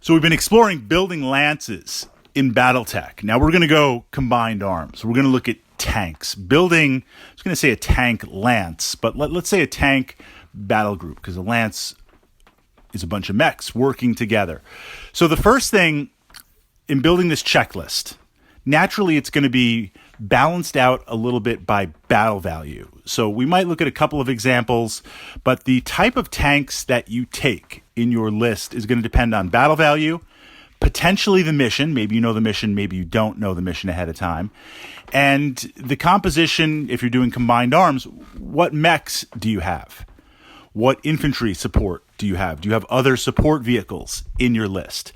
So we've been exploring building lances in Battletech. Now we're going to go combined arms. We're going to look at tanks. Building, I was going to say a tank lance, but let's say a tank battle group, because a lance is a bunch of mechs working together. So the first thing in building this checklist, naturally it's going to be balanced out a little bit by battle value. So we might look at a couple of examples, but the type of tanks that you take in your list is going to depend on battle value, potentially the mission. Maybe you know the mission, maybe you don't know the mission ahead of time. And the composition, if you're doing combined arms, what mechs do you have? What infantry support do you have? Do you have other support vehicles in your list?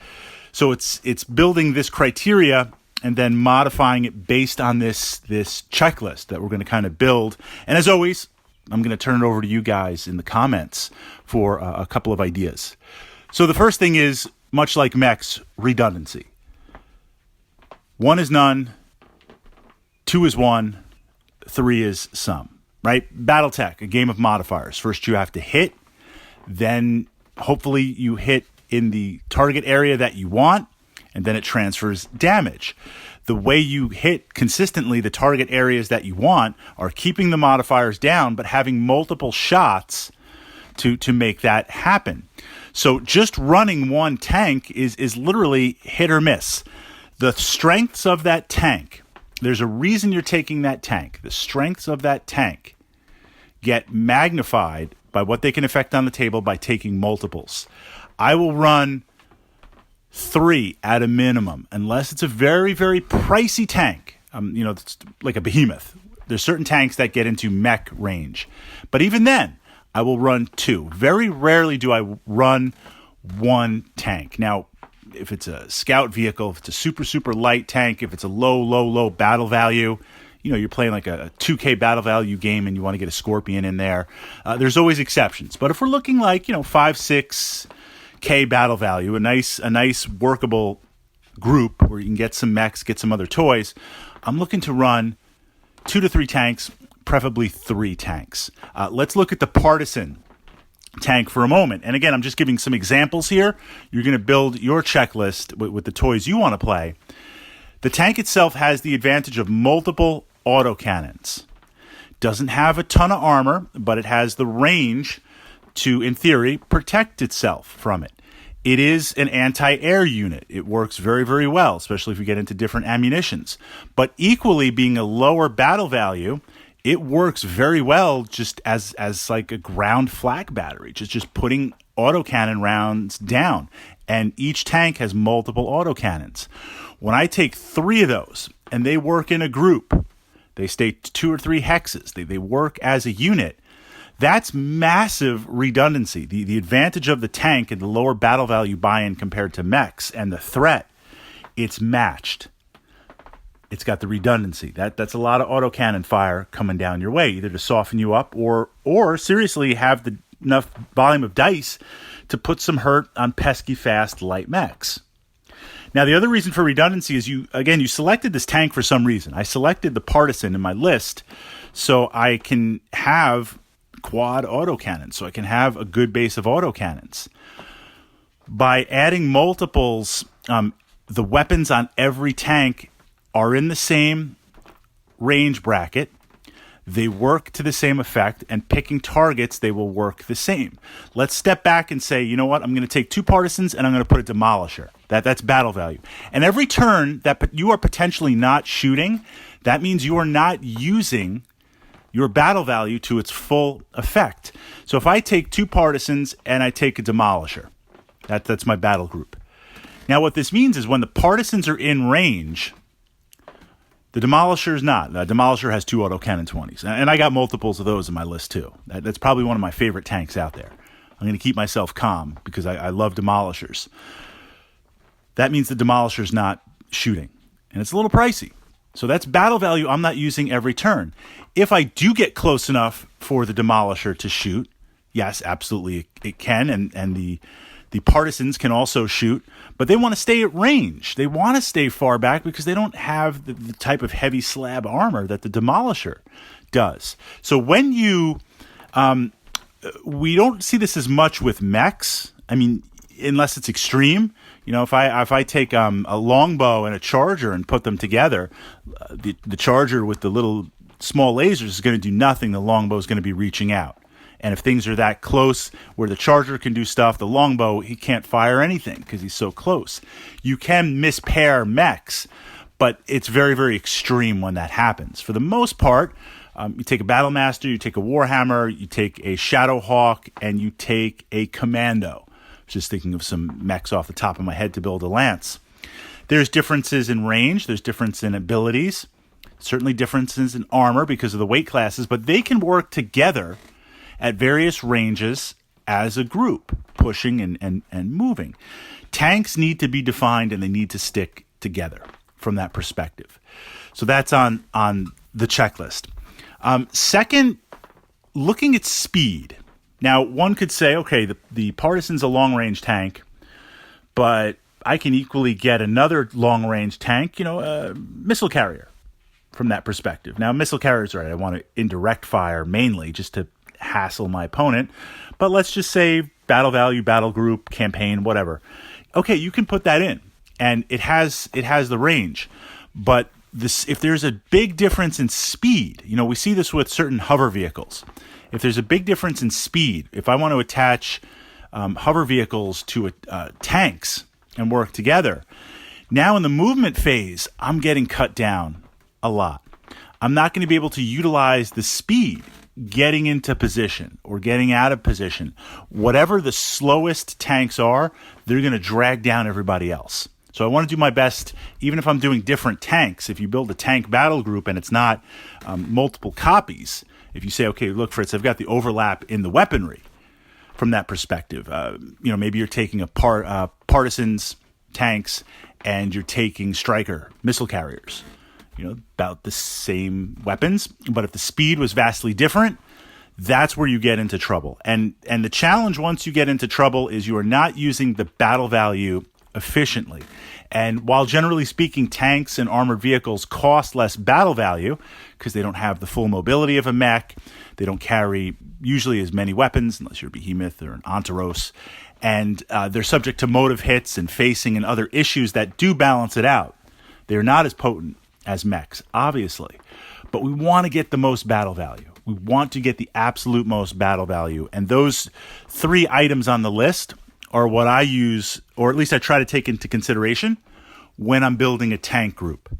So it's building this criteria and then modifying it based on this checklist that we're going to kind of build. And as always, I'm going to turn it over to you guys in the comments for a couple of ideas. So the first thing is, much like mechs, redundancy. 1 is none, 2 is 1, 3 is some, right? Battletech, a game of modifiers. First you have to hit, then hopefully you hit in the target area that you want, and then it transfers damage. The way you hit consistently the target areas that you want are keeping the modifiers down, but having multiple shots to make that happen. So just running one tank is literally hit or miss. The strengths of that tank, there's a reason you're taking that tank. The strengths of that tank get magnified by what they can affect on the table by taking multiples. I will run 3 at a minimum, unless it's a very, very pricey tank. It's like a behemoth. There's certain tanks that get into mech range. But even then, I will run 2. Very rarely do I run 1 tank. Now, if it's a scout vehicle, if it's a super, super light tank, if it's a low battle value, you're playing like a 2K battle value game and you want to get a Scorpion in there, there's always exceptions. But if we're looking like, 5, 6... K battle value, a nice workable group where you can get some mechs, get some other toys, I'm looking to run 2 to 3 tanks, preferably 3 tanks. Let's look at the partisan tank for a moment. And again, I'm just giving some examples here. You're going to build your checklist with the toys you want to play. The tank itself has the advantage of multiple autocannons. Doesn't have a ton of armor, but it has the range to, in theory, protect itself from it. It is an anti-air unit. It works very, very well, especially if you get into different ammunitions. But equally, being a lower battle value, it works very well just as like a ground flak battery, just putting autocannon rounds down. And each tank has multiple autocannons. When I take 3 of those, and they work in a group, they stay 2 or 3 hexes, they work as a unit, that's massive redundancy. The advantage of the tank and the lower battle value buy-in compared to mechs and the threat, it's matched. It's got the redundancy. That's a lot of autocannon fire coming down your way, either to soften you up or seriously have enough volume of dice to put some hurt on pesky fast light mechs. Now, the other reason for redundancy is you selected this tank for some reason. I selected the partisan in my list so I can have quad autocannons, so I can have a good base of autocannons. By adding multiples, the weapons on every tank are in the same range bracket. They work to the same effect, and picking targets, they will work the same. Let's step back and say, you know what? I'm going to take 2 partisans and I'm going to put a demolisher. That's battle value. And every turn that you are potentially not shooting, that means you are not using your battle value to its full effect. So if I take 2 partisans and I take a demolisher, that's my battle group. Now what this means is when the partisans are in range, the demolisher is not. The demolisher has 2 autocannon 20s. And I got multiples of those in my list too. That's probably one of my favorite tanks out there. I'm going to keep myself calm because I love demolishers. That means the demolisher is not shooting. And it's a little pricey. So that's battle value I'm not using every turn. If I do get close enough for the demolisher to shoot, yes, absolutely it can, and the partisans can also shoot, but they want to stay at range. They want to stay far back because they don't have the type of heavy slab armor that the demolisher does. So when you, we don't see this as much with mechs. I mean, unless it's extreme. If I take a longbow and a charger and put them together, the charger with the little small lasers is going to do nothing. The longbow is going to be reaching out. And if things are that close where the charger can do stuff, the longbow, he can't fire anything because he's so close. You can mispair mechs, but it's very, very extreme when that happens. For the most part, you take a Battlemaster, you take a Warhammer, you take a Shadowhawk, and you take a Commando. Just thinking of some mechs off the top of my head to build a lance. There's differences in range. There's difference in abilities. Certainly differences in armor because of the weight classes, but they can work together at various ranges as a group, pushing and moving. Tanks need to be defined and they need to stick together from that perspective. So that's on the checklist. Second, looking at speed. Now, one could say, okay, the Partisan's a long-range tank, but I can equally get another long-range tank, a missile carrier from that perspective. Now, missile carriers, right, I want to indirect fire mainly just to hassle my opponent, but let's just say battle value, battle group, campaign, whatever. Okay, you can put that in, and it has the range, but if there's a big difference in speed, we see this with certain hover vehicles. If there's a big difference in speed, if I want to attach hover vehicles to tanks and work together, now in the movement phase, I'm getting cut down a lot. I'm not going to be able to utilize the speed getting into position or getting out of position. Whatever the slowest tanks are, they're going to drag down everybody else. So I want to do my best, even if I'm doing different tanks. If you build a tank battle group and it's not multiple copies, if you say, okay, look, Fritz, I've got the overlap in the weaponry from that perspective. Maybe you're taking partisans tanks and you're taking striker missile carriers. About the same weapons, but if the speed was vastly different, that's where you get into trouble. And the challenge once you get into trouble is you are not using the battle value efficiently. And while generally speaking, tanks and armored vehicles cost less battle value because they don't have the full mobility of a mech, they don't carry usually as many weapons unless you're a behemoth or an Antaros, and they're subject to motive hits and facing and other issues that do balance it out. They're not as potent as mechs, obviously, but we want to get the most battle value. We want to get the absolute most battle value, and those 3 items on the list are what I use, or at least I try to take into consideration when I'm building a tank group.